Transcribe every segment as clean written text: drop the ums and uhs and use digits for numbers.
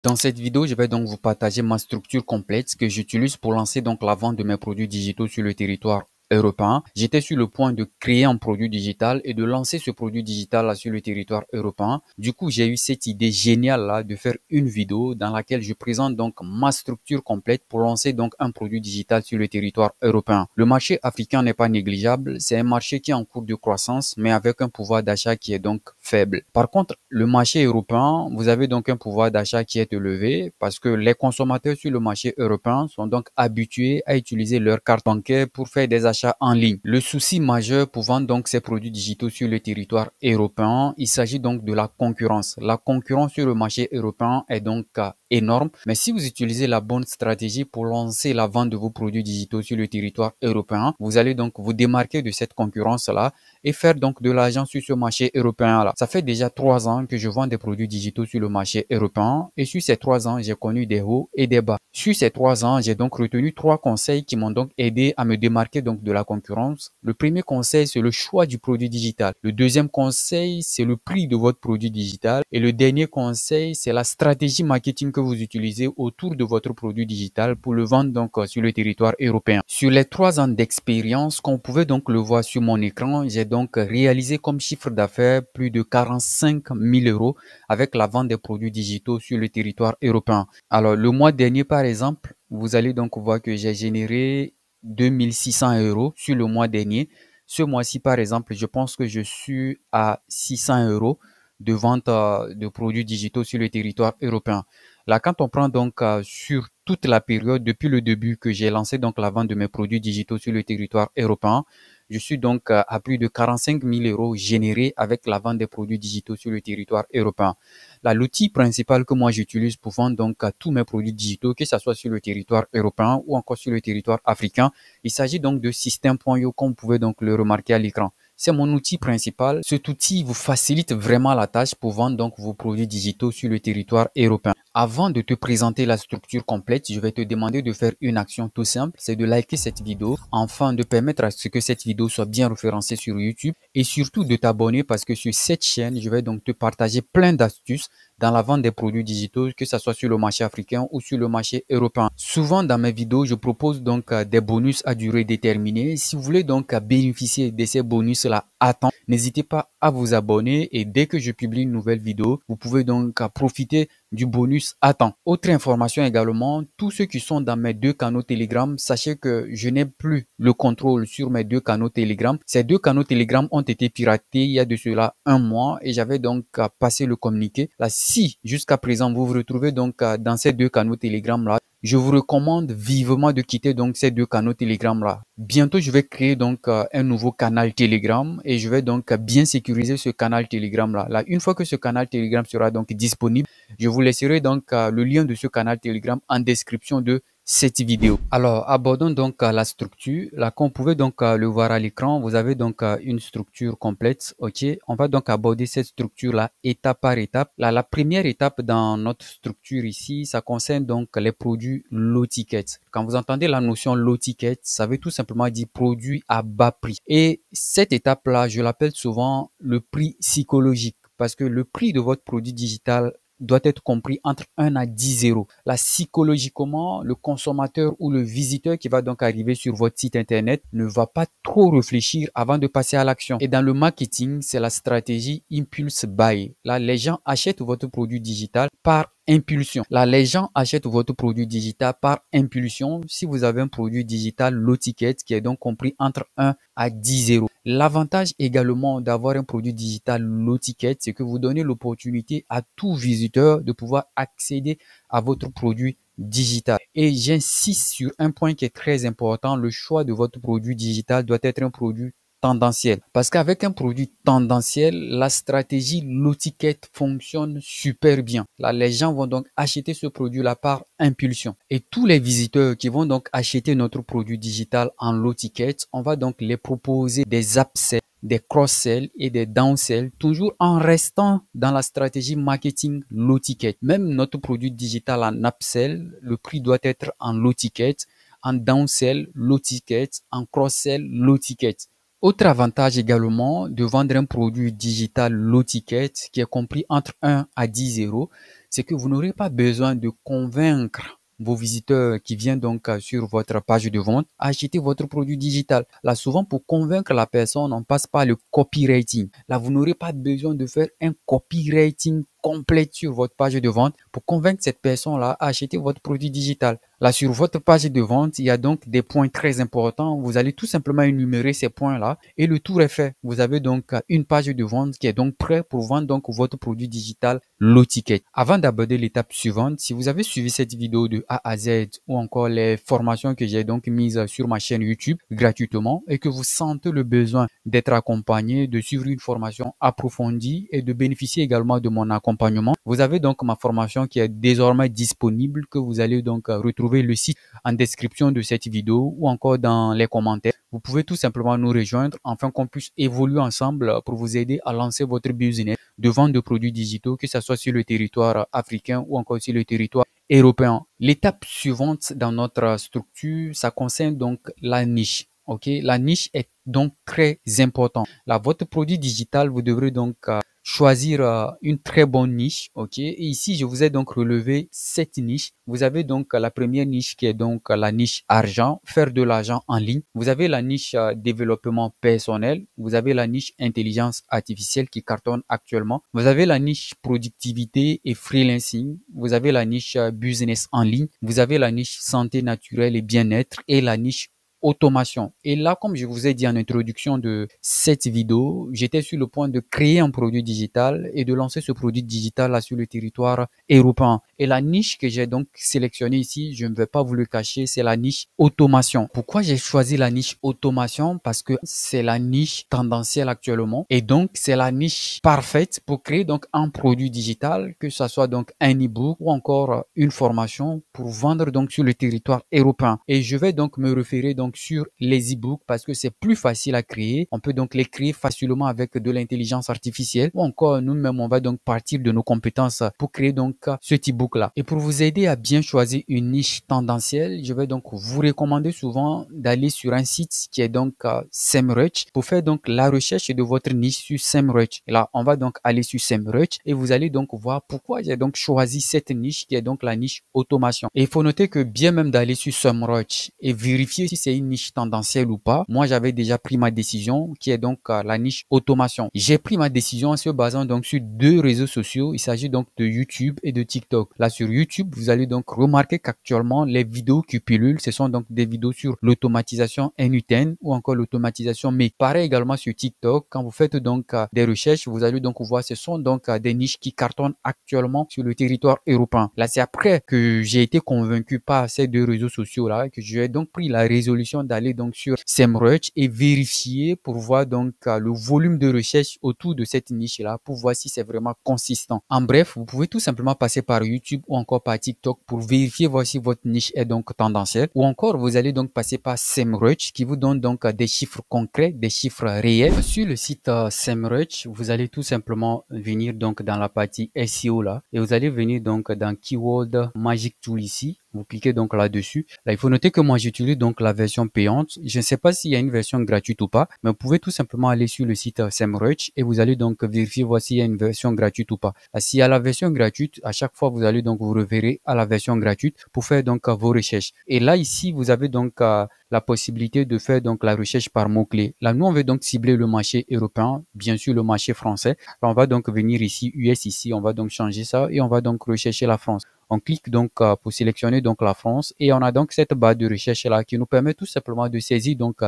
Dans cette vidéo, je vais donc vous partager ma structure complète que j'utilise pour lancer donc la vente de mes produits digitaux sur le territoire européen. J'étais sur le point de créer un produit digital et de lancer ce produit digital là sur le territoire européen. Du coup, j'ai eu cette idée géniale là de faire une vidéo dans laquelle je présente donc ma structure complète pour lancer donc un produit digital sur le territoire européen. Le marché africain n'est pas négligeable, c'est un marché qui est en cours de croissance mais avec un pouvoir d'achat qui est donc faible. Par contre, le marché européen, vous avez donc un pouvoir d'achat qui est élevé parce que les consommateurs sur le marché européen sont donc habitués à utiliser leur carte bancaire pour faire des achats en ligne. Le souci majeur pour vendre donc ces produits digitaux sur le territoire européen, il s'agit donc de la concurrence. La concurrence sur le marché européen est donc énorme, mais si vous utilisez la bonne stratégie pour lancer la vente de vos produits digitaux sur le territoire européen, vous allez donc vous démarquer de cette concurrence-là et faire donc de l'argent sur ce marché européen-là. Ça fait déjà 3 ans que je vends des produits digitaux sur le marché européen et sur ces 3 ans, j'ai connu des hauts et des bas. Sur ces 3 ans, j'ai donc retenu 3 conseils qui m'ont donc aidé à me démarquer donc de la concurrence. Le premier conseil, c'est le choix du produit digital. Le deuxième conseil, c'est le prix de votre produit digital. Et le dernier conseil, c'est la stratégie marketing que vous utilisez autour de votre produit digital pour le vendre donc sur le territoire européen. Sur les 3 ans d'expérience, qu'on pouvait donc le voir sur mon écran, j'ai donc réalisé comme chiffre d'affaires plus de 45 000 euros avec la vente des produits digitaux sur le territoire européen. Alors, le mois dernier, par exemple, vous allez donc voir que j'ai généré 2600 euros sur le mois dernier. Ce mois-ci, par exemple, je pense que je suis à 600 euros de vente de produits digitaux sur le territoire européen. Là, quand on prend donc sur toute la période depuis le début que j'ai lancé donc la vente de mes produits digitaux sur le territoire européen, je suis donc à plus de 45 000 euros générés avec la vente des produits digitaux sur le territoire européen. Là, l'outil principal que moi j'utilise pour vendre donc tous mes produits digitaux, que ce soit sur le territoire européen ou encore sur le territoire africain, il s'agit donc de System.io comme vous pouvez donc le remarquer à l'écran. C'est mon outil principal. Cet outil vous facilite vraiment la tâche pour vendre donc vos produits digitaux sur le territoire européen. Avant de te présenter la structure complète, je vais te demander de faire une action tout simple, c'est de liker cette vidéo, afin de permettre à ce que cette vidéo soit bien référencée sur YouTube et surtout de t'abonner parce que sur cette chaîne, je vais donc te partager plein d'astuces dans la vente des produits digitaux, que ce soit sur le marché africain ou sur le marché européen. Souvent dans mes vidéos, je propose donc des bonus à durée déterminée. Si vous voulez donc bénéficier de ces bonus-là à temps, n'hésitez pas à vous abonner et dès que je publie une nouvelle vidéo, vous pouvez donc profiter du bonus à temps. Autre information également, tous ceux qui sont dans mes 2 canaux Telegram, sachez que je n'ai plus le contrôle sur mes 2 canaux Telegram. Ces 2 canaux Telegram ont été piratés il y a de cela un mois et j'avais donc passé le communiqué. Là, si jusqu'à présent vous vous retrouvez donc dans ces 2 canaux Telegram là, je vous recommande vivement de quitter donc ces 2 canaux Telegram là. Bientôt, je vais créer donc un nouveau canal Telegram et je vais donc bien sécuriser ce canal Telegram là. Là, une fois que ce canal Telegram sera donc disponible, je vous laisserai donc le lien de ce canal Telegram en description de cette vidéo. Alors, abordons donc la structure. Là, comme vous pouvez donc le voir à l'écran, vous avez donc une structure complète. Ok, on va donc aborder cette structure-là étape par étape. Là, la première étape dans notre structure ici, ça concerne donc les produits low ticket. Quand vous entendez la notion low ticket, ça veut tout simplement dire produit à bas prix. Et cette étape-là, je l'appelle souvent le prix psychologique parce que le prix de votre produit digital doit être compris entre 1 à 10 euros. Là, psychologiquement, le consommateur ou le visiteur qui va donc arriver sur votre site internet ne va pas trop réfléchir avant de passer à l'action. Et dans le marketing, c'est la stratégie impulse buy. Là, les gens achètent votre produit digital par impulsion. Là, les gens achètent votre produit digital par impulsion si vous avez un produit digital low ticket qui est donc compris entre 1 à 10 euros. L'avantage également d'avoir un produit digital low ticket, c'est que vous donnez l'opportunité à tout visiteur de pouvoir accéder à votre produit digital. Et j'insiste sur un point qui est très important, le choix de votre produit digital doit être un produit tendanciel. Parce qu'avec un produit tendanciel, la stratégie low ticket fonctionne super bien. Là, les gens vont donc acheter ce produit-là par impulsion. Et tous les visiteurs qui vont donc acheter notre produit digital en low ticket, on va donc les proposer des upsells, des cross-sell et des down-sell, toujours en restant dans la stratégie marketing low ticket. Même notre produit digital en upsell, le prix doit être en low ticket, en down-sell, low ticket, en cross-sell, low ticket. Autre avantage également de vendre un produit digital low ticket qui est compris entre 1 à 10 euros, c'est que vous n'aurez pas besoin de convaincre vos visiteurs qui viennent donc sur votre page de vente à acheter votre produit digital. Là, souvent, pour convaincre la personne, on passe par le copywriting. Là, vous n'aurez pas besoin de faire un copywriting complet sur votre page de vente pour convaincre cette personne-là à acheter votre produit digital. Là, sur votre page de vente, il y a donc des points très importants. Vous allez tout simplement énumérer ces points-là et le tour est fait. Vous avez donc une page de vente qui est donc prête pour vendre donc votre produit digital, low ticket. Avant d'aborder l'étape suivante, si vous avez suivi cette vidéo de A à Z ou encore les formations que j'ai donc mises sur ma chaîne YouTube gratuitement et que vous sentez le besoin d'être accompagné, de suivre une formation approfondie et de bénéficier également de mon accompagnement, vous avez donc ma formation qui est désormais disponible, que vous allez donc retrouver le site en description de cette vidéo ou encore dans les commentaires. Vous pouvez tout simplement nous rejoindre afin qu'on puisse évoluer ensemble pour vous aider à lancer votre business de vente de produits digitaux, que ce soit sur le territoire africain ou encore sur le territoire européen. L'étape suivante dans notre structure, ça concerne donc la niche. Ok, la niche est donc très importante. Là, votre produit digital, vous devrez donc choisir une très bonne niche. Ok, et ici, je vous ai donc relevé cette niche. Vous avez donc la première niche qui est donc la niche argent, faire de l'argent en ligne. Vous avez la niche développement personnel. Vous avez la niche intelligence artificielle qui cartonne actuellement. Vous avez la niche productivité et freelancing. Vous avez la niche business en ligne. Vous avez la niche santé naturelle et bien-être et la niche automation. Et là, comme je vous ai dit en introduction de cette vidéo, j'étais sur le point de créer un produit digital et de lancer ce produit digital là sur le territoire européen. Et la niche que j'ai donc sélectionnée ici, je ne vais pas vous le cacher, c'est la niche automation. Pourquoi j'ai choisi la niche automation? Parce que c'est la niche tendancielle actuellement et donc c'est la niche parfaite pour créer donc un produit digital, que ce soit donc un e-book ou encore une formation pour vendre donc sur le territoire européen. Et je vais donc me référer donc sur les e-books parce que c'est plus facile à créer. On peut donc les créer facilement avec de l'intelligence artificielle ou encore nous-mêmes, on va donc partir de nos compétences pour créer donc ce e-book là. Et pour vous aider à bien choisir une niche tendancielle, je vais donc vous recommander souvent d'aller sur un site qui est donc SEMrush pour faire donc la recherche de votre niche sur SEMrush. Et là, on va donc aller sur SEMrush et vous allez donc voir pourquoi j'ai donc choisi cette niche qui est donc la niche automation. Et il faut noter que bien même d'aller sur SEMrush et vérifier si c'est une niche tendancielle ou pas, moi j'avais déjà pris ma décision qui est donc la niche automation. J'ai pris ma décision en se basant donc sur deux réseaux sociaux. Il s'agit donc de YouTube et de TikTok. Là sur YouTube, vous allez donc remarquer qu'actuellement les vidéos qui pullulent, ce sont donc des vidéos sur l'automatisation NUTN ou encore l'automatisation, mais pareil également sur TikTok. Quand vous faites donc des recherches, vous allez donc voir ce sont donc des niches qui cartonnent actuellement sur le territoire européen. Là c'est après que j'ai été convaincu par ces deux réseaux sociaux là que j'ai donc pris la résolution d'aller donc sur SEMrush et vérifier pour voir donc le volume de recherche autour de cette niche là pour voir si c'est vraiment consistant. En bref, vous pouvez tout simplement passer par YouTube ou encore par TikTok pour vérifier voir si votre niche est donc tendancielle, ou encore vous allez donc passer par SEMrush qui vous donne donc des chiffres concrets, des chiffres réels. Sur le site SEMrush, vous allez tout simplement venir donc dans la partie SEO là et vous allez venir donc dans Keyword Magic Tool ici. Vous cliquez donc là-dessus. Là, il faut noter que moi, j'utilise donc la version payante. Je ne sais pas s'il y a une version gratuite ou pas, mais vous pouvez tout simplement aller sur le site SEMrush et vous allez donc vérifier voir s'il y a une version gratuite ou pas. S'il y a la version gratuite, à chaque fois, vous allez donc vous référer à la version gratuite pour faire donc vos recherches. Et là, ici, vous avez donc la possibilité de faire donc la recherche par mots-clés. Là, nous, on veut donc cibler le marché européen, bien sûr le marché français. Là, on va donc venir ici, US ici, on va donc changer ça et on va donc rechercher la France. On clique donc pour sélectionner donc la France et on a donc cette barre de recherche là qui nous permet tout simplement de saisir donc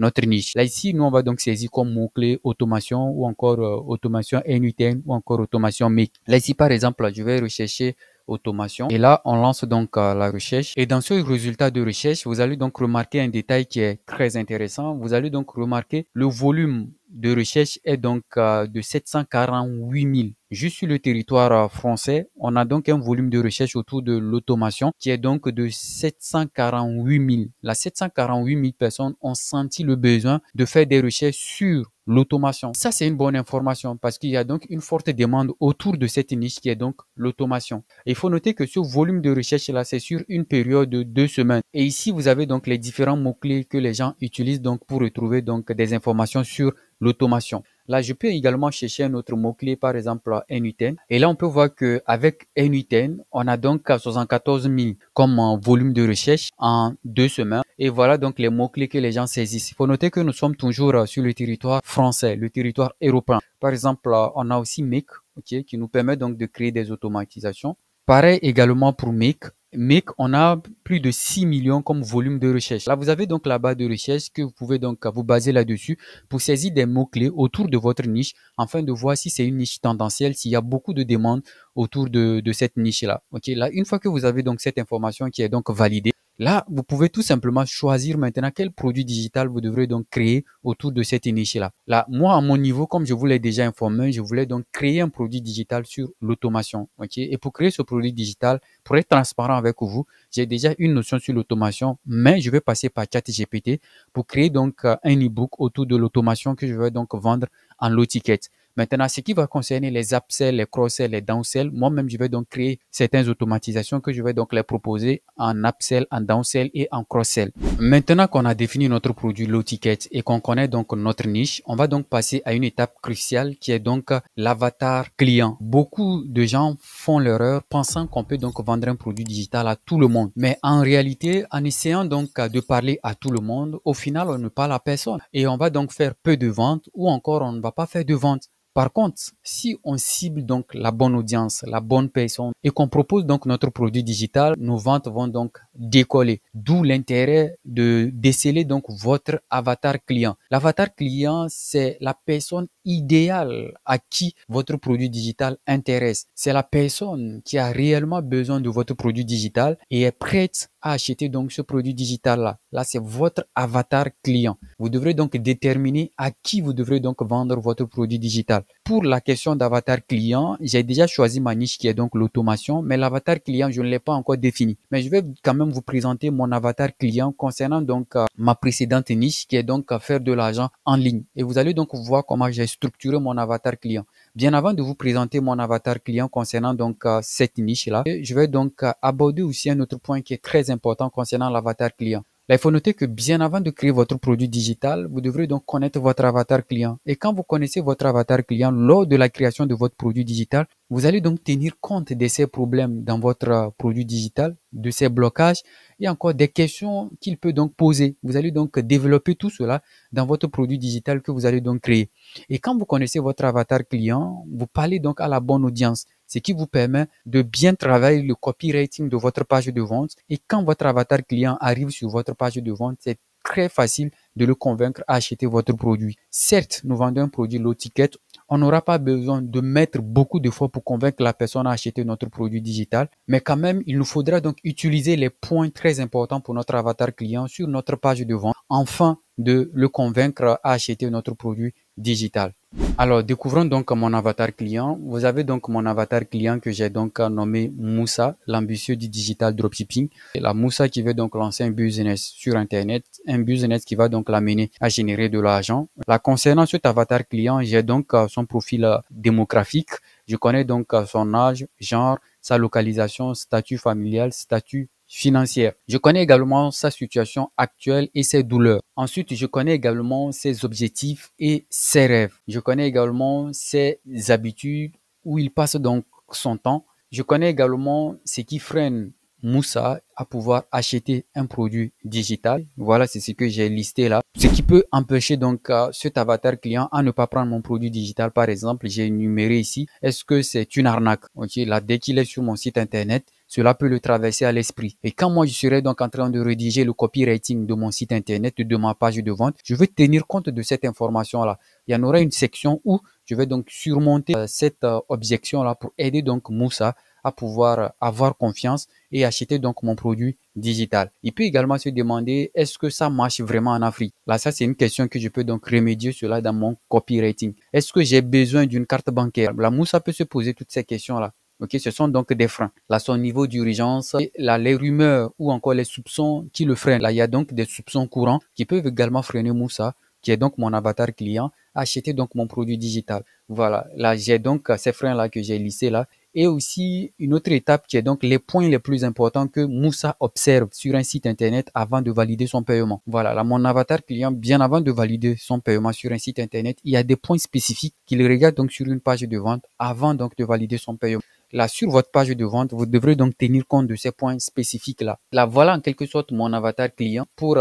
notre niche. Là ici, nous on va donc saisir comme mot-clé automation ou encore automation NUTN ou encore automation MEC. Là ici par exemple, je vais rechercher automation et là on lance donc la recherche et dans ce résultat de recherche, vous allez donc remarquer un détail qui est très intéressant. Vous allez donc remarquer le volume de recherche est donc de 748 000. Juste sur le territoire français, on a donc un volume de recherche autour de l'automation qui est donc de 748 000. Là, 748 000 personnes ont senti le besoin de faire des recherches sur l'automation. Ça, c'est une bonne information parce qu'il y a donc une forte demande autour de cette niche qui est donc l'automation. Il faut noter que ce volume de recherche là, c'est sur une période de 2 semaines. Et ici, vous avez donc les différents mots-clés que les gens utilisent donc pour retrouver donc des informations sur l'automation. Là, je peux également chercher un autre mot-clé, par exemple N8N. Et là, on peut voir que avec N8N, on a donc 74 000 comme volume de recherche en 2 semaines. Et voilà donc les mots-clés que les gens saisissent. Il faut noter que nous sommes toujours sur le territoire français, le territoire européen. Par exemple, on a aussi Make, ok, qui nous permet donc de créer des automatisations. Pareil également pour Make. Make, on a plus de 6 millions comme volume de recherche. Là, vous avez donc la barre de recherche que vous pouvez donc vous baser là-dessus pour saisir des mots-clés autour de votre niche afin de voir si c'est une niche tendancielle, s'il y a beaucoup de demandes autour de cette niche-là. Ok, là, une fois que vous avez donc cette information qui est donc validée, là, vous pouvez tout simplement choisir maintenant quel produit digital vous devrez donc créer autour de cette niche-là. Là, moi, à mon niveau, comme je vous l'ai déjà informé, je voulais donc créer un produit digital sur l'automation. Ok, et pour créer ce produit digital, pour être transparent avec vous, j'ai déjà une notion sur l'automation, mais je vais passer par ChatGPT pour créer donc un e-book autour de l'automation que je vais donc vendre en low ticket. Maintenant, ce qui va concerner les upsells, les cross-sells, les down-sells, moi-même, je vais donc créer certaines automatisations que je vais donc les proposer en upsell, en downsell et en cross-sell. Maintenant qu'on a défini notre produit low ticket et qu'on connaît donc notre niche, on va donc passer à une étape cruciale qui est donc l'avatar client. Beaucoup de gens font l'erreur pensant qu'on peut donc vendre un produit digital à tout le monde. Mais en réalité, en essayant donc de parler à tout le monde, au final, on ne parle à personne. Et on va donc faire peu de ventes ou encore on ne va pas faire de ventes. Par contre, si on cible donc la bonne audience, la bonne personne et qu'on propose donc notre produit digital, nos ventes vont donc décoller. D'où l'intérêt de déceler donc votre avatar client. L'avatar client, c'est la personne idéale à qui votre produit digital intéresse. C'est la personne qui a réellement besoin de votre produit digital et est prête à acheter donc ce produit digital-là. Là, c'est votre avatar client. Vous devrez donc déterminer à qui vous devrez donc vendre votre produit digital. Pour la question d'avatar client, j'ai déjà choisi ma niche qui est donc l'automation, mais l'avatar client, je ne l'ai pas encore défini. Mais je vais quand même vous présenter mon avatar client concernant donc ma précédente niche qui est donc faire de l'argent en ligne. Et vous allez donc voir comment j'ai structuré mon avatar client. Bien avant de vous présenter mon avatar client concernant donc cette niche-là, je vais donc aborder aussi un autre point qui est très important concernant l'avatar client. Là, il faut noter que bien avant de créer votre produit digital, vous devrez donc connaître votre avatar client. Et quand vous connaissez votre avatar client lors de la création de votre produit digital, vous allez donc tenir compte de ces problèmes dans votre produit digital, de ces blocages et encore des questions qu'il peut donc poser. Vous allez donc développer tout cela dans votre produit digital que vous allez donc créer. Et quand vous connaissez votre avatar client, vous parlez donc à la bonne audience, ce qui vous permet de bien travailler le copywriting de votre page de vente. Et quand votre avatar client arrive sur votre page de vente, c'est très facile de le convaincre à acheter votre produit. Certes, nous vendons un produit low ticket. On n'aura pas besoin de mettre beaucoup d'efforts pour convaincre la personne à acheter notre produit digital. Mais quand même, il nous faudra donc utiliser les points très importants pour notre avatar client sur notre page de vente afin de le convaincre à acheter notre produit digital. Alors, découvrons donc mon avatar client. Vous avez donc mon avatar client que j'ai donc nommé Moussa, l'ambitieux du digital dropshipping. Et la Moussa qui veut donc lancer un business sur Internet, un business qui va donc l'amener à générer de l'argent. Là, concernant cet avatar client, j'ai donc son profil démographique. Je connais donc son âge, genre, sa localisation, statut familial, statut financière. Je connais également sa situation actuelle et ses douleurs. Ensuite, je connais également ses objectifs et ses rêves. Je connais également ses habitudes, où il passe donc son temps. Je connais également ce qui freine Moussa à pouvoir acheter un produit digital. Voilà, c'est ce que j'ai listé là. Ce qui peut empêcher donc cet avatar client à ne pas prendre mon produit digital. Par exemple, j'ai énuméré ici. Est-ce que c'est une arnaque? Ok, là, dès qu'il est sur mon site internet, cela peut le traverser à l'esprit. Et quand moi, je serai donc en train de rédiger le copywriting de mon site internet, de ma page de vente, je vais tenir compte de cette information-là. Il y en aura une section où je vais donc surmonter cette objection-là pour aider donc Moussa à pouvoir avoir confiance et acheter donc mon produit digital. Il peut également se demander, est-ce que ça marche vraiment en Afrique? Là, ça, c'est une question que je peux donc remédier cela dans mon copywriting. Est-ce que j'ai besoin d'une carte bancaire? La Moussa peut se poser toutes ces questions-là. Ok, ce sont donc des freins. Là, son niveau d'urgence, là, les rumeurs ou encore les soupçons qui le freinent. Là, il y a donc des soupçons courants qui peuvent également freiner Moussa, qui est donc mon avatar client, à acheter donc mon produit digital. Voilà, là, j'ai donc ces freins-là que j'ai listés là. Et aussi une autre étape qui est donc les points les plus importants que Moussa observe sur un site internet avant de valider son paiement. Voilà, là, mon avatar client, bien avant de valider son paiement sur un site internet, il y a des points spécifiques qu'il regarde donc sur une page de vente avant donc de valider son paiement. Là, sur votre page de vente, vous devrez donc tenir compte de ces points spécifiques-là. Là, voilà en quelque sorte mon avatar client pour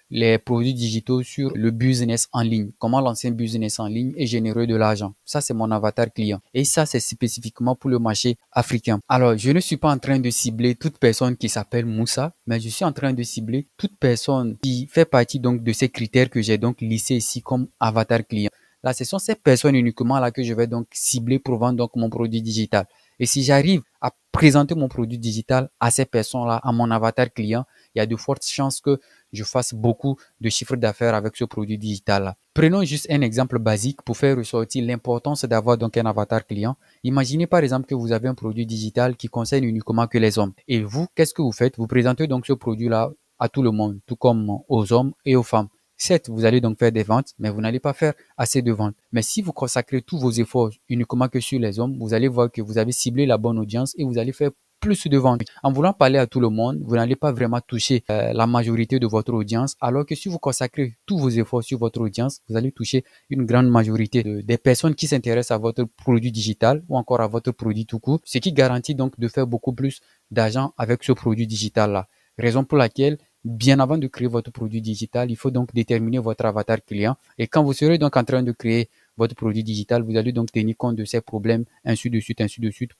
les produits digitaux sur le business en ligne. Comment lancer un business en ligne et générer de l'argent. Ça, c'est mon avatar client. Et ça, c'est spécifiquement pour le marché africain. Alors, je ne suis pas en train de cibler toute personne qui s'appelle Moussa, mais je suis en train de cibler toute personne qui fait partie donc de ces critères que j'ai donc lissés ici comme avatar client. Là, ce sont ces personnes uniquement là que je vais donc cibler pour vendre donc mon produit digital. Et si j'arrive à présenter mon produit digital à ces personnes-là, à mon avatar client, il y a de fortes chances que je fasse beaucoup de chiffres d'affaires avec ce produit digital-là. Prenons juste un exemple basique pour faire ressortir l'importance d'avoir donc un avatar client. Imaginez par exemple que vous avez un produit digital qui concerne uniquement que les hommes. Et vous, qu'est-ce que vous faites? Vous présentez donc ce produit-là à tout le monde, tout comme aux hommes et aux femmes. Certes, vous allez donc faire des ventes, mais vous n'allez pas faire assez de ventes. Mais si vous consacrez tous vos efforts uniquement que sur les hommes, vous allez voir que vous avez ciblé la bonne audience et vous allez faire plus de ventes. En voulant parler à tout le monde, vous n'allez pas vraiment toucher la majorité de votre audience, alors que si vous consacrez tous vos efforts sur votre audience, vous allez toucher une grande majorité des personnes qui s'intéressent à votre produit digital ou encore à votre produit tout court, ce qui garantit donc de faire beaucoup plus d'argent avec ce produit digital-là. Raison pour laquelle bien avant de créer votre produit digital, il faut donc déterminer votre avatar client. Et quand vous serez donc en train de créer votre produit digital, vous allez donc tenir compte de ces problèmes, ainsi de suite,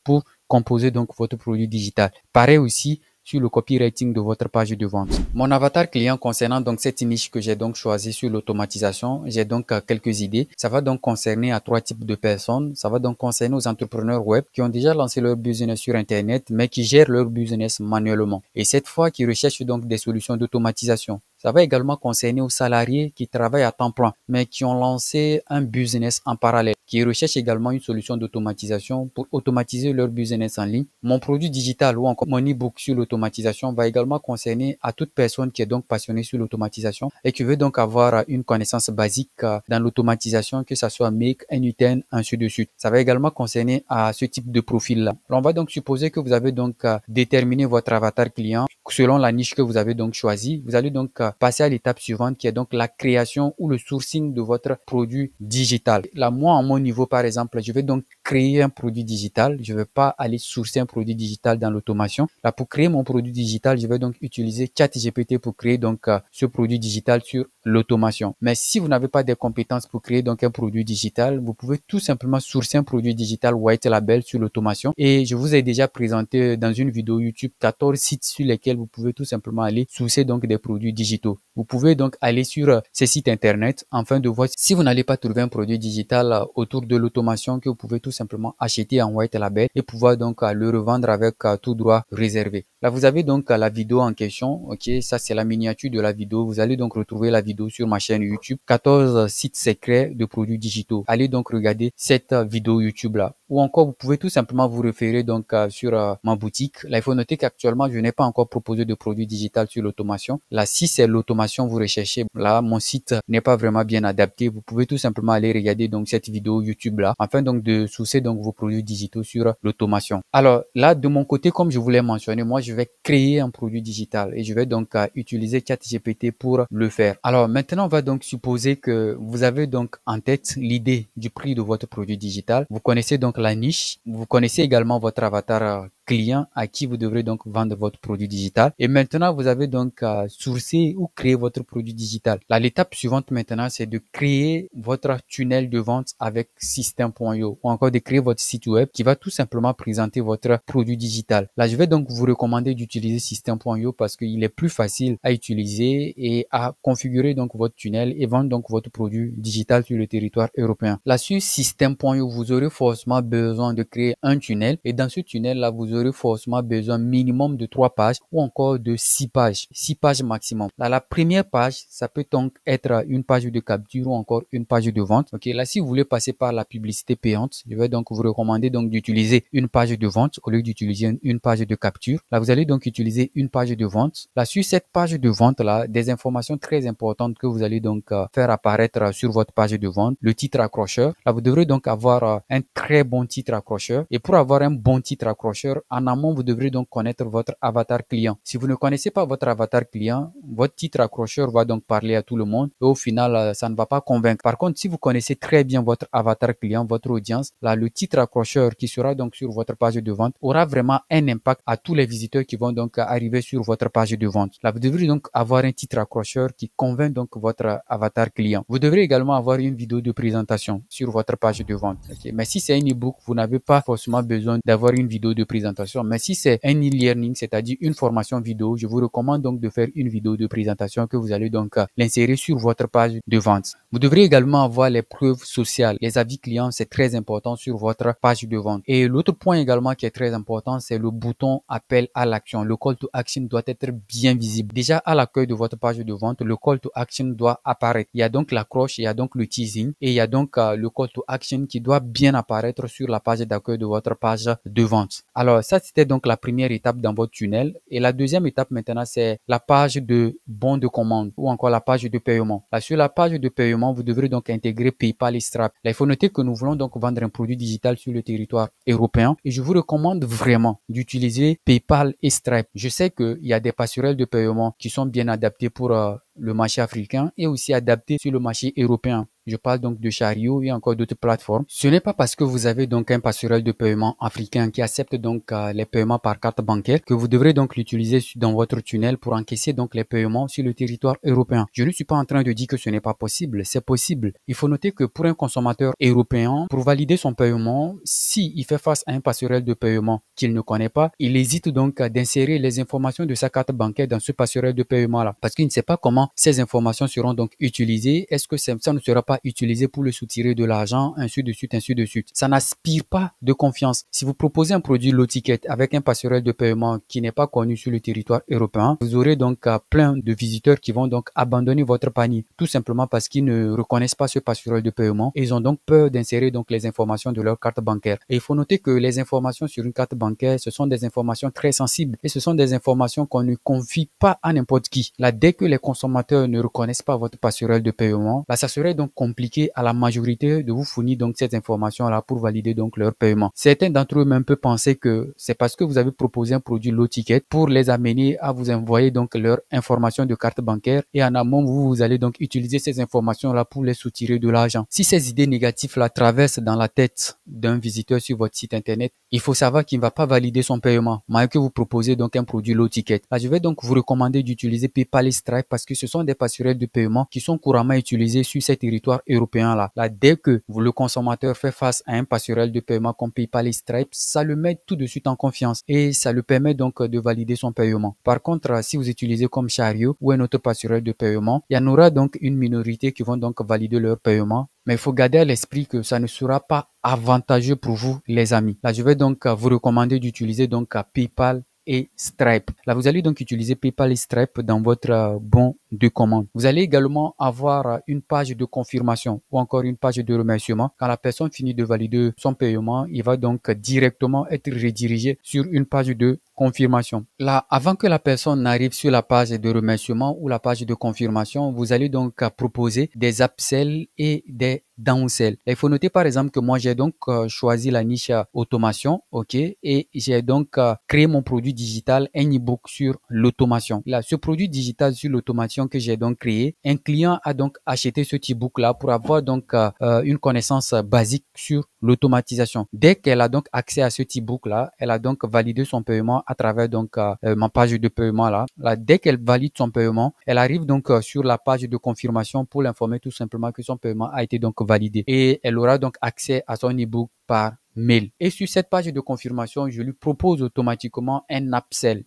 pour composer donc votre produit digital. Pareil aussi sur le copywriting de votre page de vente. Mon avatar client concernant donc cette niche que j'ai donc choisi sur l'automatisation, j'ai donc quelques idées. Ça va donc concerner à 3 types de personnes. Ça va donc concerner aux entrepreneurs web qui ont déjà lancé leur business sur Internet, mais qui gèrent leur business manuellement. Et cette fois, qui recherchent donc des solutions d'automatisation. Ça va également concerner aux salariés qui travaillent à temps plein, mais qui ont lancé un business en parallèle, qui recherchent également une solution d'automatisation pour automatiser leur business en ligne. Mon produit digital ou encore mon e-book sur l'automatisation va également concerner à toute personne qui est donc passionnée sur l'automatisation et qui veut donc avoir une connaissance basique dans l'automatisation, que ce soit Make, NUTN, ainsi de suite. Ça va également concerner à ce type de profil-là. On va donc supposer que vous avez donc déterminé votre avatar client selon la niche que vous avez donc choisi. Vous allez donc passer à l'étape suivante qui est donc la création ou le sourcing de votre produit digital. Là, moi, à mon niveau, par exemple, je vais donc créer un produit digital. Je ne vais pas aller sourcer un produit digital dans l'automation. Là, pour créer mon produit digital, je vais donc utiliser ChatGPT pour créer donc ce produit digital sur l'automation. Mais si vous n'avez pas des compétences pour créer donc un produit digital, vous pouvez tout simplement sourcer un produit digital white label sur l'automation. Et je vous ai déjà présenté dans une vidéo YouTube 14 sites sur lesquels vous pouvez tout simplement aller sourcer donc des produits digitaux. Vous pouvez donc aller sur ces sites internet afin de voir si vous n'allez pas trouver un produit digital autour de l'automation que vous pouvez tout simplement acheter en white label et pouvoir donc le revendre avec tout droit réservé. Là, vous avez donc la vidéo en question. Ok, ça c'est la miniature de la vidéo. Vous allez donc retrouver la vidéo sur ma chaîne YouTube 14 sites secrets de produits digitaux. Allez donc regarder cette vidéo YouTube là. Ou encore, vous pouvez tout simplement vous référer donc sur ma boutique. Là, il faut noter qu'actuellement, je n'ai pas encore proposé de produit digital sur l'automation. Là, si c'est l'automation vous recherchez, là, mon site n'est pas vraiment bien adapté. Vous pouvez tout simplement aller regarder donc cette vidéo YouTube là, afin donc de sourcer donc vos produits digitaux sur l'automation. Alors là, de mon côté, comme je vous l'ai mentionné, moi, je vais créer un produit digital et je vais donc utiliser ChatGPT pour le faire. Alors maintenant, on va donc supposer que vous avez donc en tête l'idée du prix de votre produit digital. Vous connaissez donc la niche. Vous connaissez également votre avatar client à qui vous devrez donc vendre votre produit digital. Et maintenant, vous avez donc sourcé ou créé votre produit digital. Là, l'étape suivante maintenant, c'est de créer votre tunnel de vente avec System.io ou encore de créer votre site web qui va tout simplement présenter votre produit digital. Là, je vais donc vous recommander d'utiliser System.io parce qu'il est plus facile à utiliser et à configurer donc votre tunnel et vendre donc votre produit digital sur le territoire européen. Là, sur System.io, vous aurez forcément besoin de créer un tunnel et dans ce tunnel là, vous aurez forcément besoin minimum de 3 pages ou encore de 6 pages maximum. Là, la première page, ça peut donc être une page de capture ou encore une page de vente. Ok, là, si vous voulez passer par la publicité payante, je vais donc vous recommander donc d'utiliser une page de vente au lieu d'utiliser une page de capture. Là, vous allez donc utiliser une page de vente. Là, sur cette page de vente là, des informations très importantes que vous allez donc faire apparaître sur votre page de vente. Le titre accrocheur. Là, vous devrez donc avoir un très bon titre accrocheur. Et pour avoir un bon titre accrocheur, en amont, vous devrez donc connaître votre avatar client. Si vous ne connaissez pas votre avatar client, votre titre accrocheur va donc parler à tout le monde et au final, ça ne va pas convaincre. Par contre, si vous connaissez très bien votre avatar client, votre audience, là, le titre accrocheur qui sera donc sur votre page de vente aura vraiment un impact à tous les visiteurs qui vont donc arriver sur votre page de vente. Là, vous devrez donc avoir un titre accrocheur qui convainc donc votre avatar client. Vous devrez également avoir une vidéo de présentation sur votre page de vente. Okay. Mais si c'est un e-book, vous n'avez pas forcément besoin d'avoir une vidéo de présentation. Mais si c'est un e-learning, c'est-à-dire une formation vidéo, je vous recommande donc de faire une vidéo de présentation que vous allez donc l'insérer sur votre page de vente. Vous devrez également avoir les preuves sociales. Les avis clients, c'est très important sur votre page de vente. Et l'autre point également qui est très important, c'est le bouton appel à l'action. Le call to action doit être bien visible. Déjà à l'accueil de votre page de vente, le call to action doit apparaître. Il y a donc l'accroche, il y a donc le teasing et il y a donc le call to action qui doit bien apparaître sur la page d'accueil de votre page de vente. Alors ça, c'était donc la première étape dans votre tunnel. Et la deuxième étape maintenant, c'est la page de bon de commande ou encore la page de paiement. Là, sur la page de paiement, vous devrez donc intégrer PayPal et Stripe. Là, il faut noter que nous voulons donc vendre un produit digital sur le territoire européen et je vous recommande vraiment d'utiliser PayPal et Stripe. Je sais qu'il y a des passerelles de paiement qui sont bien adaptées pour le marché africain et aussi adaptées sur le marché européen. Je parle donc de Chariot et encore d'autres plateformes. Ce n'est pas parce que vous avez donc un passerelle de paiement africain qui accepte donc les paiements par carte bancaire que vous devrez donc l'utiliser dans votre tunnel pour encaisser donc les paiements sur le territoire européen. Je ne suis pas en train de dire que ce n'est pas possible, c'est possible. Il faut noter que pour un consommateur européen, pour valider son paiement, s'il fait face à un passerelle de paiement qu'il ne connaît pas, il hésite donc d'insérer les informations de sa carte bancaire dans ce passerelle de paiement-là parce qu'il ne sait pas comment ces informations seront donc utilisées. Est-ce que ça ne sera pas utilisé pour le soutirer de l'argent, ainsi de suite, ainsi de suite. Ça n'aspire pas de confiance. Si vous proposez un produit low ticket avec un passerelle de paiement qui n'est pas connu sur le territoire européen, vous aurez donc plein de visiteurs qui vont donc abandonner votre panier, tout simplement parce qu'ils ne reconnaissent pas ce passerelle de paiement et ils ont donc peur d'insérer donc les informations de leur carte bancaire. Et il faut noter que les informations sur une carte bancaire, ce sont des informations très sensibles et ce sont des informations qu'on ne confie pas à n'importe qui. Là, dès que les consommateurs ne reconnaissent pas votre passerelle de paiement, là, ça serait donc compliqué à la majorité de vous fournir donc cette information-là pour valider donc leur paiement. Certains d'entre eux même peuvent penser que c'est parce que vous avez proposé un produit low ticket pour les amener à vous envoyer donc leur information de carte bancaire et en amont, vous allez donc utiliser ces informations-là pour les soutirer de l'argent. Si ces idées négatives-là traversent dans la tête d'un visiteur sur votre site internet, il faut savoir qu'il ne va pas valider son paiement, malgré que vous proposez donc un produit low ticket. Là, je vais donc vous recommander d'utiliser PayPal et Stripe parce que ce sont des passerelles de paiement qui sont couramment utilisées sur ces territoires européens là. Dès que le consommateur fait face à un passerelle de paiement comme PayPal et Stripe, ça le met tout de suite en confiance et ça le permet donc de valider son paiement. Par contre, si vous utilisez comme Chariot ou un autre passerelle de paiement, il y en aura donc une minorité qui vont donc valider leur paiement. Mais il faut garder à l'esprit que ça ne sera pas avantageux pour vous, les amis. Là, je vais donc vous recommander d'utiliser donc PayPal et Stripe. Là, vous allez donc utiliser PayPal et Stripe dans votre bon de commande. Vous allez également avoir une page de confirmation ou encore une page de remerciement. Quand la personne finit de valider son paiement, il va donc directement être redirigé sur une page de confirmation. Là, avant que la personne n'arrive sur la page de remerciement ou la page de confirmation, vous allez donc proposer des upsells et des downsell. Il faut noter par exemple que moi j'ai donc choisi la niche automation, ok, et j'ai donc créé mon produit digital, un e-book sur l'automation. Là, ce produit digital sur l'automation que j'ai donc créé, un client a donc acheté ce e-book là pour avoir donc une connaissance basique sur l'automatisation. Dès qu'elle a donc accès à ce e-book là, elle a donc validé son paiement à travers donc ma page de paiement là. Dès qu'elle valide son paiement, elle arrive donc sur la page de confirmation pour l'informer tout simplement que son paiement a été donc validé et elle aura donc accès à son e-book par mail. Et sur cette page de confirmation, je lui propose automatiquement un upsell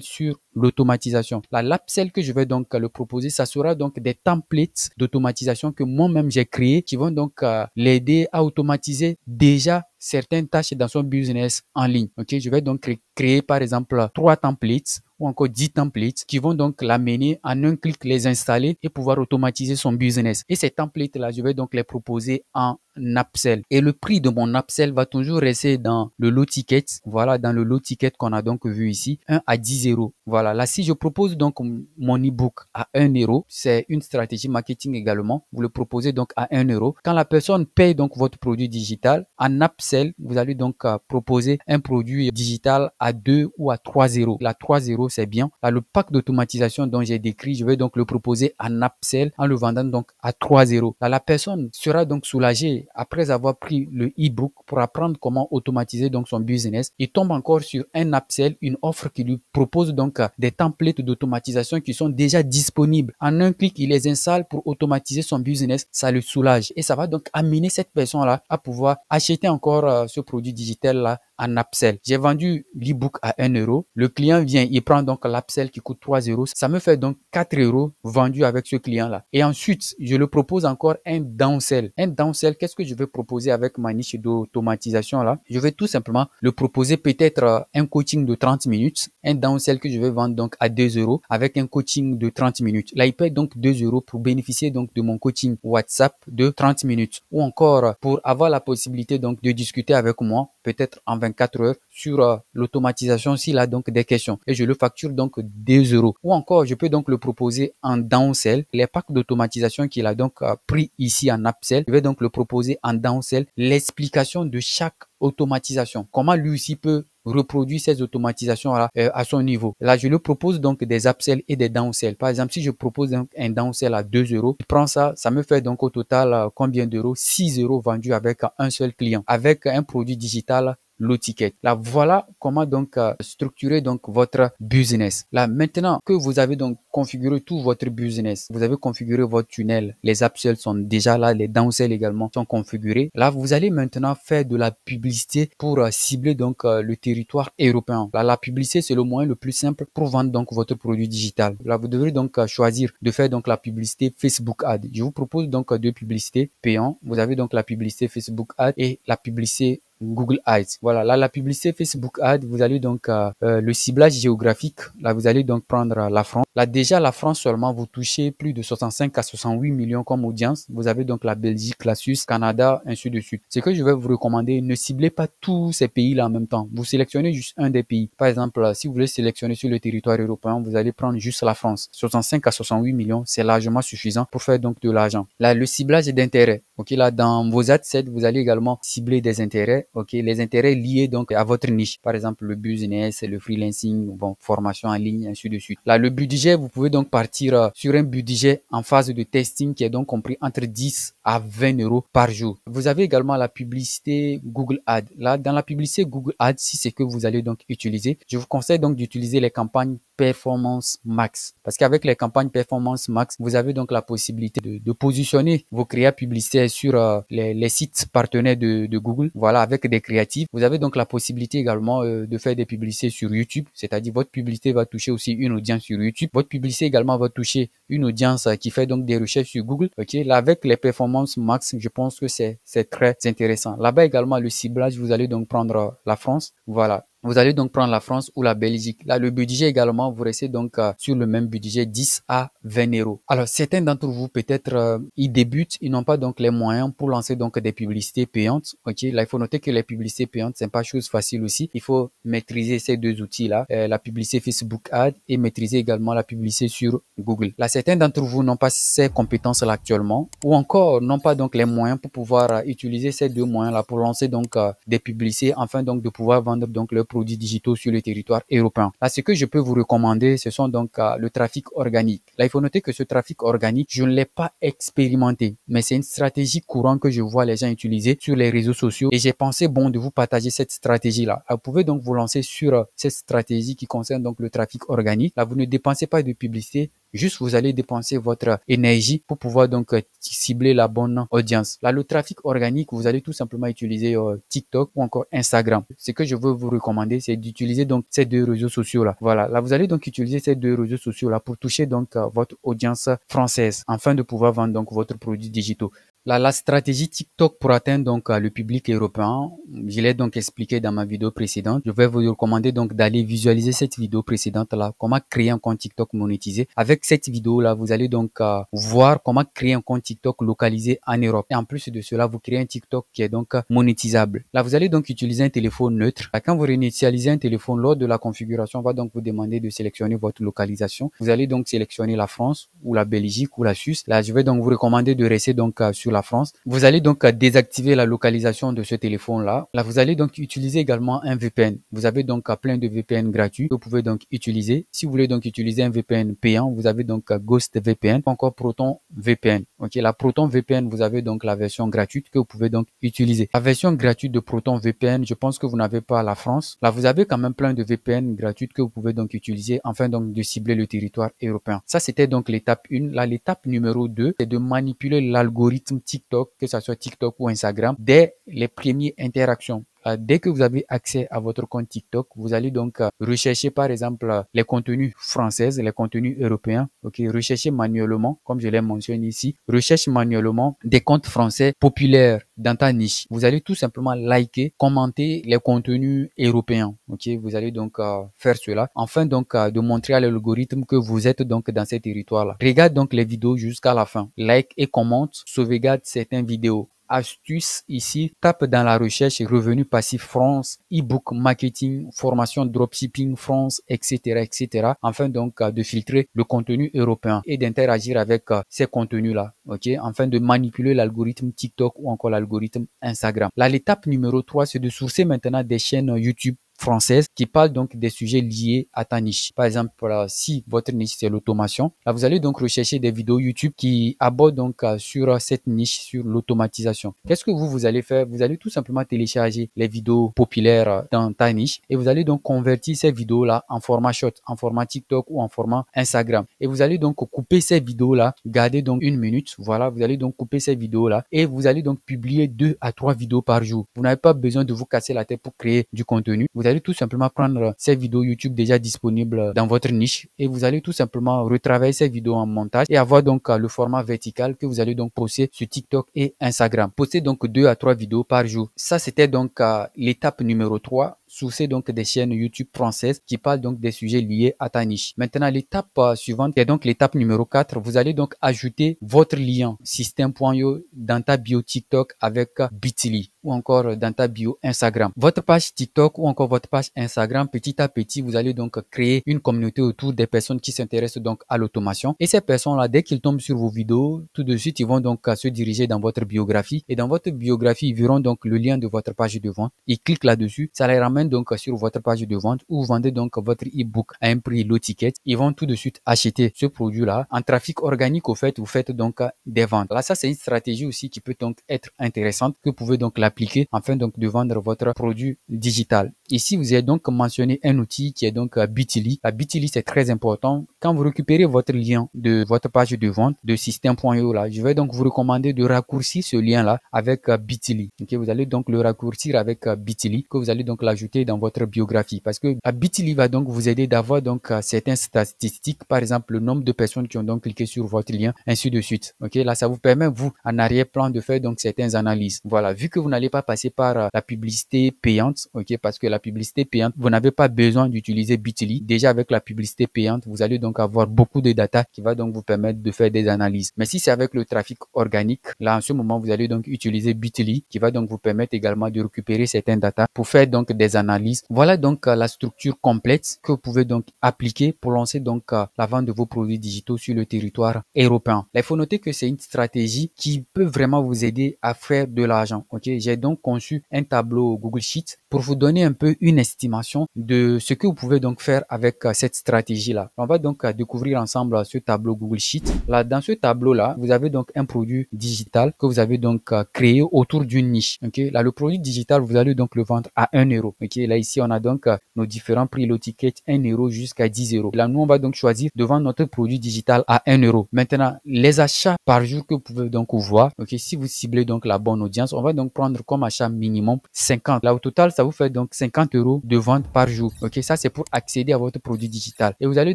sur l'automatisation. L'upsell que je vais donc le proposer, ça sera donc des templates d'automatisation que moi-même j'ai créés qui vont donc l'aider à automatiser déjà certaines tâches dans son business en ligne. Ok, je vais donc créer par exemple 3 templates ou encore 10 templates qui vont donc l'amener en un clic les installer et pouvoir automatiser son business. Et ces templates-là, je vais donc les proposer en upsell. Et le prix de mon upsell va toujours rester dans le low ticket. Voilà, dans le low ticket qu'on a donc vu ici, 1 à 10 euros. Voilà, là, si je propose donc mon ebook à 1 euro, c'est une stratégie marketing également. Vous le proposez donc à 1 euro. Quand la personne paye donc votre produit digital, en upsell, vous allez donc proposer un produit digital à 2 ou à 3 euros. La 3 euros, c'est bien. Là, le pack d'automatisation dont j'ai décrit, je vais donc le proposer en upsell en le vendant donc à 3 euros. Là, la personne sera donc soulagée après avoir pris le e-book pour apprendre comment automatiser donc son business. Il tombe encore sur un upsell, une offre qui lui propose donc des templates d'automatisation qui sont déjà disponibles. En un clic, il les installe pour automatiser son business. Ça le soulage et ça va donc amener cette personne-là à pouvoir acheter encore ce produit digital-là en upsell. J'ai vendu l'ebook à 1 euro. Le client vient, il prend donc l'upsell qui coûte 3 euros. Ça me fait donc 4 euros vendus avec ce client-là. Et ensuite, je le propose encore un downsell. Un downsell, qu'est-ce que je vais proposer avec ma niche d'automatisation là? Je vais tout simplement le proposer peut-être un coaching de 30 minutes. Un downsell que je vais vendre donc à 2 euros avec un coaching de 30 minutes. Là, il paye donc 2 euros pour bénéficier donc de mon coaching WhatsApp de 30 minutes. Ou encore pour avoir la possibilité donc de discuter avec moi, peut-être en 24 heures sur l'automatisation s'il a donc des questions et je le facture donc 2 euros. Ou encore, je peux donc le proposer en downsell. Les packs d'automatisation qu'il a donc pris ici en upsell, je vais donc le proposer en downsell. L'explication de chaque automatisation. Comment lui aussi peut reproduire ces automatisations-là à son niveau. Là, je lui propose donc des upsells et des downsells. Par exemple, si je propose donc un downsell à 2 euros, il prend ça, ça me fait donc au total combien d'euros? 6 euros vendus avec un seul client, avec un produit digital low ticket. Là, voilà comment donc structurer donc votre business. Là, maintenant que vous avez donc configuré tout votre business, vous avez configuré votre tunnel, les upsells sont déjà là, les downsells également sont configurés. Là, vous allez maintenant faire de la publicité pour cibler donc le territoire européen. Là, la publicité, c'est le moyen le plus simple pour vendre donc votre produit digital. Là, vous devrez donc choisir de faire donc la publicité Facebook Ad. Je vous propose donc deux publicités payantes. Vous avez donc la publicité Facebook Ad et la publicité Google Ads. Voilà, là, la publicité Facebook Ad, vous allez donc, le ciblage géographique, là, vous allez donc prendre la France. Là, déjà, la France seulement, vous touchez plus de 65 à 68 millions comme audience. Vous avez donc la Belgique, la Suisse, Canada, ainsi de suite. Ce que je vais vous recommander, ne ciblez pas tous ces pays-là en même temps. Vous sélectionnez juste un des pays. Par exemple, si vous voulez sélectionner sur le territoire européen, vous allez prendre juste la France. 65 à 68 millions, c'est largement suffisant pour faire donc de l'argent. Là, le ciblage d'intérêt. Ok, là, dans vos adsets, vous allez également cibler des intérêts. Ok, les intérêts liés donc à votre niche. Par exemple, le business, le freelancing, bon, formation en ligne, ainsi de suite. Là, le budget, vous pouvez donc partir sur un budget en phase de testing qui est donc compris entre 10 à 20 euros par jour. Vous avez également la publicité Google Ads. Là, dans la publicité Google Ads, si c'est que vous allez donc utiliser, je vous conseille donc d'utiliser les campagnes Performance Max. Parce qu'avec les campagnes Performance Max, vous avez donc la possibilité de positionner vos créas publicitaires sur les sites partenaires de Google. Voilà, avec des créatifs. Vous avez donc la possibilité également de faire des publicités sur YouTube. C'est-à-dire votre publicité va toucher aussi une audience sur YouTube. Votre publicité également va toucher une audience qui fait donc des recherches sur Google. Ok, là avec les Performance Max, je pense que c'est très intéressant. Là-bas également le ciblage, vous allez donc prendre la France. Voilà. Vous allez donc prendre la France ou la Belgique. Là, le budget également, vous restez donc sur le même budget, 10 à 20 euros. Alors, certains d'entre vous, peut-être, ils débutent, ils n'ont pas donc les moyens pour lancer donc des publicités payantes. Ok, là, il faut noter que les publicités payantes, c'est pas chose facile aussi. Il faut maîtriser ces deux outils-là, la publicité Facebook Ad et maîtriser également la publicité sur Google. Là, certains d'entre vous n'ont pas ces compétences-là actuellement ou encore n'ont pas donc les moyens pour pouvoir utiliser ces deux moyens-là pour lancer donc des publicités afin donc de pouvoir vendre donc leurs produits digitaux sur le territoire européen. Là, ce que je peux vous recommander, ce sont donc le trafic organique. Là, il faut noter que ce trafic organique, je ne l'ai pas expérimenté, mais c'est une stratégie courante que je vois les gens utiliser sur les réseaux sociaux et j'ai pensé bon de vous partager cette stratégie-là. Vous pouvez donc vous lancer sur cette stratégie qui concerne donc le trafic organique. Là, vous ne dépensez pas de publicité. Juste, vous allez dépenser votre énergie pour pouvoir donc cibler la bonne audience. Là, le trafic organique, vous allez tout simplement utiliser TikTok ou encore Instagram. Ce que je veux vous recommander, c'est d'utiliser donc ces deux réseaux sociaux-là. Voilà, là, vous allez donc utiliser ces deux réseaux sociaux-là pour toucher donc votre audience française afin de pouvoir vendre donc votre produit digital. La stratégie TikTok pour atteindre donc le public européen, je l'ai donc expliqué dans ma vidéo précédente. Je vais vous recommander donc d'aller visualiser cette vidéo précédente là, comment créer un compte TikTok monétisé. Avec cette vidéo là, vous allez donc voir comment créer un compte TikTok localisé en Europe. Et en plus de cela, vous créez un TikTok qui est donc monétisable. Là, vous allez donc utiliser un téléphone neutre. Là, quand vous réinitialisez un téléphone lors de la configuration, on va donc vous demander de sélectionner votre localisation. Vous allez donc sélectionner la France ou la Belgique ou la Suisse. Là, je vais donc vous recommander de rester donc sur la France. Vous allez donc désactiver la localisation de ce téléphone-là. Là, vous allez donc utiliser également un VPN. Vous avez donc plein de VPN gratuits que vous pouvez donc utiliser. Si vous voulez donc utiliser un VPN payant, vous avez donc Ghost VPN, encore Proton VPN. Ok, la Proton VPN, vous avez donc la version gratuite que vous pouvez donc utiliser. La version gratuite de Proton VPN, je pense que vous n'avez pas la France. Là, vous avez quand même plein de VPN gratuites que vous pouvez donc utiliser afin donc de cibler le territoire européen. Ça, c'était donc l'étape 1. Là, l'étape numéro 2, c'est de manipuler l'algorithme TikTok, que ce soit TikTok ou Instagram, dès les premières interactions. Dès que vous avez accès à votre compte TikTok, vous allez donc rechercher par exemple les contenus français, les contenus européens. Ok, rechercher manuellement, comme je l'ai mentionné ici, recherche manuellement des comptes français populaires dans ta niche. Vous allez tout simplement liker, commenter les contenus européens. Ok, vous allez donc faire cela, afin donc de montrer à l'algorithme que vous êtes donc dans ces territoires-là. Regarde donc les vidéos jusqu'à la fin. Like et commente, sauvegarde certaines vidéos. Astuce ici, tape dans la recherche revenus passifs France, e-book marketing, formation dropshipping France, etc., etc. Afin donc de filtrer le contenu européen et d'interagir avec ces contenus-là, ok, afin de manipuler l'algorithme TikTok ou encore l'algorithme Instagram. Là, l'étape numéro 3, c'est de sourcer maintenant des chaînes YouTube françaises qui parlent donc des sujets liés à ta niche. Par exemple, si votre niche c'est l'automation, là vous allez donc rechercher des vidéos YouTube qui abordent donc sur cette niche, sur l'automatisation. Qu'est-ce que vous allez faire? Vous allez tout simplement télécharger les vidéos populaires dans ta niche et vous allez donc convertir ces vidéos-là en format short, en format TikTok ou en format Instagram. Et vous allez donc couper ces vidéos-là, garder donc 1 minute. Voilà, vous allez donc couper ces vidéos-là et vous allez donc publier 2 à 3 vidéos par jour. Vous n'avez pas besoin de vous casser la tête pour créer du contenu. Vous allez tout simplement prendre ces vidéos YouTube déjà disponibles dans votre niche et vous allez tout simplement retravailler ces vidéos en montage et avoir donc le format vertical que vous allez donc poster sur TikTok et Instagram. Postez donc 2 à 3 vidéos par jour. Ça, c'était donc l'étape numéro 3. Sourcer donc des chaînes YouTube françaises qui parlent donc des sujets liés à ta niche. Maintenant, l'étape suivante est donc l'étape numéro 4. Vous allez donc ajouter votre lien système.io dans ta bio TikTok avec Bitly ou encore dans ta bio Instagram. Votre page TikTok ou encore votre page Instagram, petit à petit, vous allez donc créer une communauté autour des personnes qui s'intéressent donc à l'automation. Et ces personnes-là, dès qu'ils tombent sur vos vidéos, tout de suite, ils vont donc se diriger dans votre biographie. Et dans votre biographie, ils verront donc le lien de votre page de vente. Ils cliquent là-dessus. Ça les ramène donc sur votre page de vente où vous vendez donc votre e-book à un prix low ticket. Ils vont tout de suite acheter ce produit-là. En trafic organique, au fait, vous faites donc des ventes. Là, ça, c'est une stratégie aussi qui peut donc être intéressante que vous pouvez donc l'appliquer afin donc de vendre votre produit digital. Ici, vous avez donc mentionné un outil qui est donc Bitly. La Bitly, c'est très important. Quand vous récupérez votre lien de votre page de vente de système.io là, je vais donc vous recommander de raccourcir ce lien-là avec Bitly. Ok, vous allez donc le raccourcir avec Bitly, que vous allez donc l'ajouter dans votre biographie parce que Bitly va donc vous aider d'avoir donc certaines statistiques, par exemple le nombre de personnes qui ont donc cliqué sur votre lien, ainsi de suite. Ok, là, ça vous permet, vous, en arrière-plan, de faire donc certaines analyses. Voilà, vu que vous n'allez pas passer par la publicité payante, ok, parce que la publicité payante, vous n'avez pas besoin d'utiliser Bitly. Déjà, avec la publicité payante, vous allez donc avoir beaucoup de data qui va donc vous permettre de faire des analyses. Mais si c'est avec le trafic organique, là, en ce moment, vous allez donc utiliser Bitly qui va donc vous permettre également de récupérer certaines data pour faire donc des analyses. Voilà donc la structure complète que vous pouvez donc appliquer pour lancer donc la vente de vos produits digitaux sur le territoire européen. Là, il faut noter que c'est une stratégie qui peut vraiment vous aider à faire de l'argent. Ok, j'ai donc conçu un tableau Google Sheet pour vous donner un peu une estimation de ce que vous pouvez donc faire avec cette stratégie-là. On va donc découvrir ensemble ce tableau Google Sheet. Là, dans ce tableau-là, vous avez donc un produit digital que vous avez donc créé autour d'une niche. Ok, là, le produit digital, vous allez donc le vendre à 1 euro. Ok, là, ici, on a donc nos différents prix low ticket 1 euro jusqu'à 10 euros. Là, nous, on va donc choisir de vendre notre produit digital à 1 euro. Maintenant, les achats par jour que vous pouvez donc voir. Ok, si vous ciblez donc la bonne audience, on va donc prendre comme achat minimum 50. Là, au total, ça vous fait donc 50 euros de vente par jour. Ok, ça, c'est pour accéder à votre produit digital. Et vous allez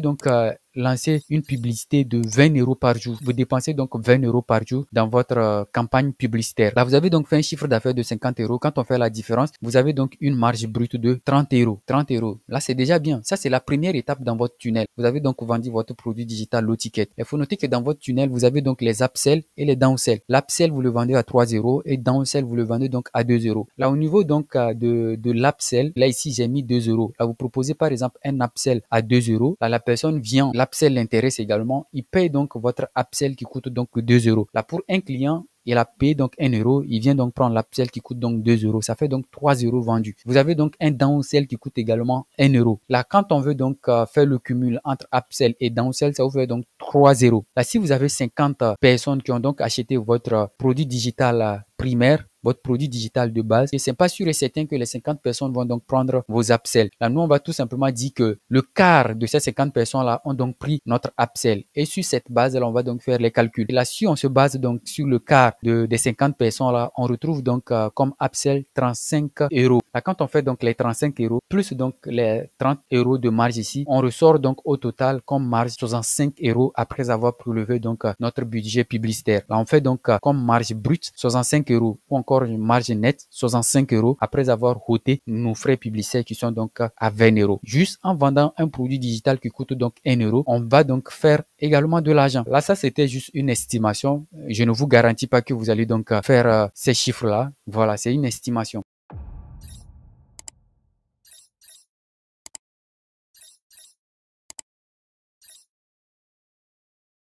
donc lancer une publicité de 20 euros par jour. Vous dépensez donc 20 euros par jour dans votre campagne publicitaire. Là, vous avez donc fait un chiffre d'affaires de 50 euros. Quand on fait la différence, vous avez donc une marge brute de 30 euros. 30 euros. Là, c'est déjà bien. Ça, c'est la première étape dans votre tunnel. Vous avez donc vendu votre produit digital low ticket. Il faut noter que dans votre tunnel, vous avez donc les upsells et les downsells. L'upsell, vous le vendez à 3 euros et downsell, vous le vendez donc à 2 euros. Là, au niveau donc de l'upsell, là ici, j'ai mis 2 euros. Là, vous proposez par exemple un upsell à 2 euros. Là, la personne vient, l'upsell l'intéresse également. Il paye donc votre upsell qui coûte donc 2 euros. Là, pour un client, il a payé donc 1 euro, il vient donc prendre l'upsell qui coûte donc 2 euros. Ça fait donc 3 euros vendus. Vous avez donc un downsell qui coûte également 1 euro. Là, quand on veut donc faire le cumul entre upsell et downsell, ça vous fait donc 3 euros. Là, si vous avez 50 personnes qui ont donc acheté votre produit digital primaire, votre produit digital de base, et c'est pas sûr et certain que les 50 personnes vont donc prendre vos upsells. Là, nous, on va tout simplement dire que le quart de ces 50 personnes-là ont donc pris notre upsell. Et sur cette base-là, on va donc faire les calculs. Et là, si on se base donc sur le quart des 50 personnes-là, on retrouve donc comme upsell 35 euros. Là, quand on fait donc les 35 euros, plus donc les 30 euros de marge ici, on ressort donc au total comme marge 65 euros après avoir prélevé donc notre budget publicitaire. Là, on fait donc comme marge brute 65 euros ou encore une marge nette 65 euros après avoir ôté nos frais publicitaires qui sont donc à 20 euros. Juste en vendant un produit digital qui coûte donc 1 euro, on va donc faire également de l'argent. Là, ça, c'était juste une estimation. Je ne vous garantis pas que vous allez donc faire ces chiffres-là. Voilà, c'est une estimation.